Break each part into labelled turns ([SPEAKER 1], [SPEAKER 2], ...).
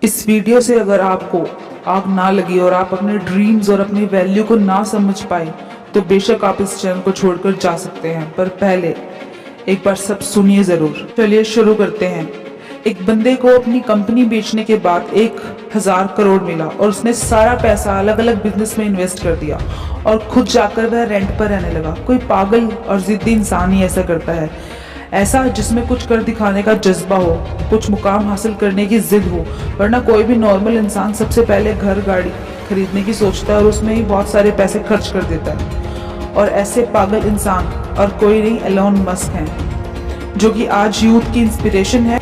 [SPEAKER 1] इस वीडियो से अगर आपको आग ना लगी और आप अपने ड्रीम्स और अपनी वैल्यू को ना समझ पाए तो बेशक आप इस चैनल को छोड़कर जा सकते हैं, पर पहले एक बार सब सुनिए जरूर। चलिए शुरू करते हैं। एक बंदे को अपनी कंपनी बेचने के बाद 1000 करोड़ मिला और उसने सारा पैसा अलग अलग बिजनेस में इन्वेस्ट कर दिया और खुद जाकर वह रेंट पर रहने लगा। कोई पागल और जिद्दी इंसान ही ऐसा करता है, ऐसा जिसमें कुछ कर दिखाने का जज्बा हो, कुछ मुकाम हासिल करने की जिद हो। वरना कोई भी नॉर्मल इंसान सबसे पहले घर गाड़ी खरीदने की सोचता है और उसमें ही बहुत सारे पैसे खर्च कर देता है। और ऐसे पागल इंसान और कोई नहीं एलोन मस्क हैं, जो कि आज यूथ की इंस्पिरेशन है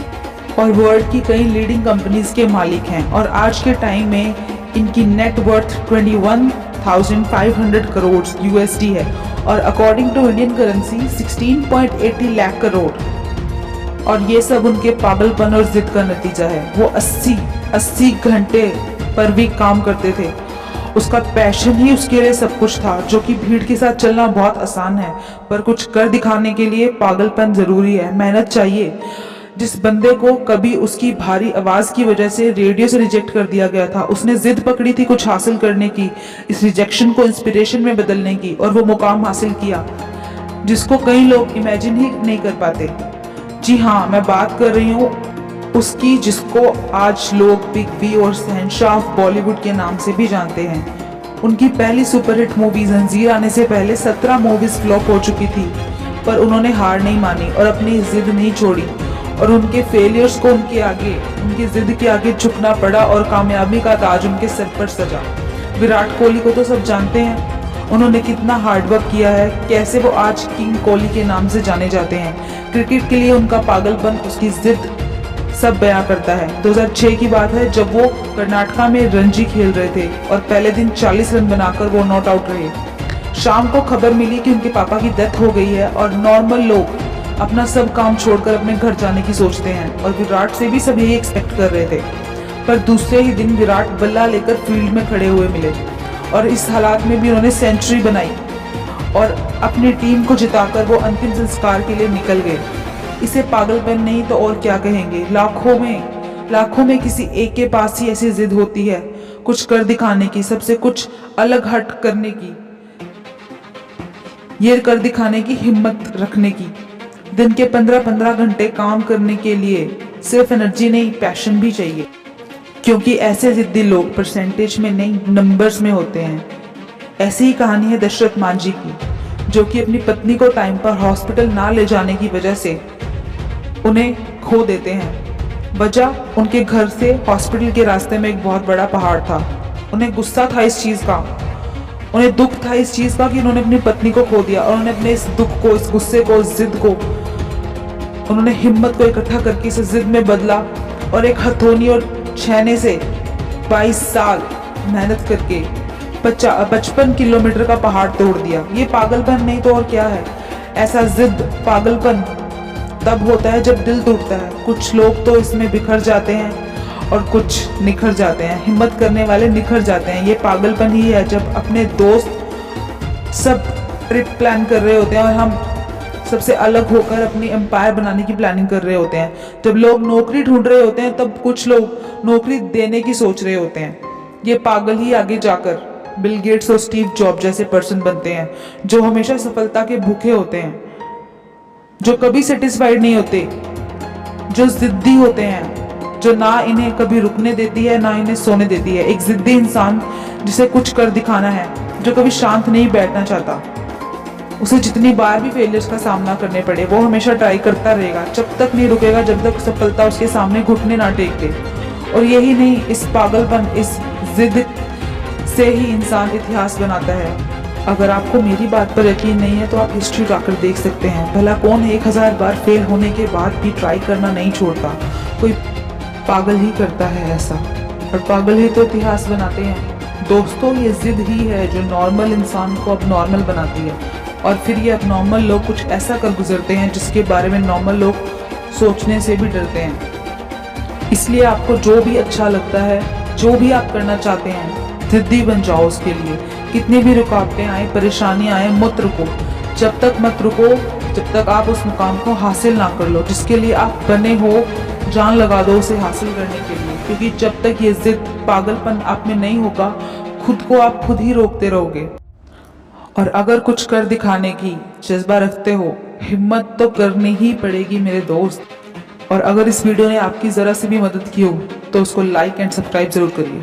[SPEAKER 1] और वर्ल्ड की कई लीडिंग कंपनीज के मालिक हैं। और आज के टाइम में इनकी नेट वर्थ 21,500 करोड़ यूएसडी है और according to Indian currency 16.80 lakh crore. और ये सब उनके पागलपन और जिद का नतीजा है। वो 80 घंटे पर वीक काम करते थे। उसका पैशन ही उसके लिए सब कुछ था, जो कि भीड़ के साथ चलना बहुत आसान है, पर कुछ कर दिखाने के लिए पागलपन जरूरी है, मेहनत चाहिए। जिस बंदे को कभी उसकी भारी आवाज की वजह से रेडियो से रिजेक्ट कर दिया गया था, उसने जिद पकड़ी थी कुछ हासिल करने की, इस रिजेक्शन को इंस्पिरेशन में बदलने की, और वो मुकाम हासिल किया जिसको कई लोग इमेजिन ही नहीं कर पाते। जी हाँ, मैं बात कर रही हूँ उसकी, जिसको आज लोग बिग बी और शहंशाह ऑफ बॉलीवुड के नाम से भी जानते हैं। उनकी पहली सुपरहिट मूवी जंजीर आने से पहले 17 मूवीज फ्लॉप हो चुकी थी, पर उन्होंने हार नहीं मानी और अपनी जिद नहीं छोड़ी और उनके फेलियर्स को उनकी जिद के आगे झुकना पड़ा और कामयाबी का ताज उनके सर पर सजा। विराट कोहली को तो सब जानते हैं, उन्होंने कितना हार्डवर्क किया है, कैसे वो आज किंग कोहली के नाम से जाने जाते हैं। क्रिकेट के लिए उनका पागलपन, उसकी जिद सब बयां करता है। 2006 की बात है, जब वो कर्नाटका में रणजी खेल रहे थे और पहले दिन 40 रन बनाकर वो नॉट आउट रहे। शाम को खबर मिली कि उनके पापा की डेथ हो गई है और नॉर्मल लोग अपना सब काम छोड़कर अपने घर जाने की सोचते हैं, और विराट से भी सब यही एक्सपेक्ट कर रहे थे। पर दूसरे ही दिन विराट बल्ला लेकर फील्ड में खड़े हुए मिले और इस हालात में भी उन्होंने सेंचुरी बनाई और अपनी टीम को जिताकर वो अंतिम संस्कार के लिए निकल गए। इसे पागलपन नहीं तो और क्या कहेंगे। लाखों में किसी एक के पास ही ऐसी जिद होती है, कुछ कर दिखाने की, सबसे कुछ अलग हट करने की, ये कर दिखाने की हिम्मत रखने की। दिन के 15-15 घंटे काम करने के लिए सिर्फ एनर्जी नहीं, पैशन भी चाहिए, क्योंकि ऐसे जिद्दी लोग परसेंटेज में नहीं, नंबर्स में होते हैं। ऐसी ही कहानी है दशरथ मांझी की, जो कि अपनी पत्नी को टाइम पर हॉस्पिटल ना ले जाने की वजह से उन्हें खो देते हैं। वजह, उनके घर से हॉस्पिटल के रास्ते में एक बहुत बड़ा पहाड़ था। उन्हें गुस्सा था इस चीज का, उन्हें दुख था इस चीज का कि उन्होंने अपनी पत्नी को खो दिया, और उन्होंने अपने इस दुख को, इस गुस्से को, इस जिद को, उन्होंने हिम्मत को इकट्ठा करके इसे जिद में बदला और एक हथौनी और छेने से 22 साल मेहनत करके 55 किलोमीटर का पहाड़ तोड़ दिया। ये पागलपन नहीं तो और क्या है। ऐसा जिद, पागलपन तब होता है जब दिल टूटता है। कुछ लोग तो इसमें बिखर जाते हैं और कुछ निखर जाते हैं। हिम्मत करने वाले निखर जाते हैं। ये पागलपन ही है जब अपने दोस्त सब ट्रिप प्लान कर रहे होते हैं और हम सबसे अलग होकर अपनी एम्पायर बनाने की प्लानिंग कर रहे होते हैं। जब लोग नौकरी ढूंढ रहे होते हैं तब कुछ लोग नौकरी देने की सोच रहे होते हैं। ये पागल ही आगे जाकर बिल गेट्स और स्टीव जॉब जैसे पर्सन बनते हैं, जो हमेशा सफलता के भूखे होते हैं, जो कभी सेटिस्फाइड नहीं होते, जो जिद्दी होते हैं, जो ना इन्हें कभी रुकने देती है ना इन्हें सोने देती है। एक जिद्दी इंसान जिसे कुछ कर दिखाना है, जो कभी शांत नहीं बैठना चाहता। उसे जितनी बार भी फेलियर्स का सामना करने पड़े, वो हमेशा ट्राई करता रहेगा, जब तक नहीं रुकेगा, जब तक सफलता उसके सामने घुटने ना टेक दे। और यही नहीं, इस पागलपन, इस जिद से ही इंसान इतिहास बनाता है। अगर आपको मेरी बात पर यकीन नहीं है तो आप हिस्ट्री उठाकर देख सकते हैं। भला कौन 1000 बार फेल होने के बाद भी ट्राई करना नहीं छोड़ता? कोई पागल ही करता है ऐसा, और पागल ही तो इतिहास बनाते हैं। दोस्तों, ये जिद ही है जो नॉर्मल इंसान को अब नॉर्मल बनाती है, और फिर ये अब नॉर्मल लोग कुछ ऐसा कर गुजरते हैं जिसके बारे में नॉर्मल लोग सोचने से भी डरते हैं। इसलिए आपको जो भी अच्छा लगता है, जो भी आप करना चाहते हैं, जिद्दी बन जाओ उसके लिए। कितनी भी रुकावटें आए, परेशानी आए, मत रुको। जब तक मत रुको जब तक आप उस मुकाम को हासिल ना कर लो जिसके लिए आप बने हो, जान लगा दो उसे हासिल करने के लिए, क्योंकि जब तक ये जिद पागलपन आप में नहीं होगा, खुद को आप खुद ही रोकते रहोगे। और अगर कुछ कर दिखाने की जज्बा रखते हो, हिम्मत तो करनी ही पड़ेगी मेरे दोस्त। और अगर इस वीडियो ने आपकी ज़रा सी भी मदद की हो तो उसको लाइक एंड सब्सक्राइब जरूर करिए।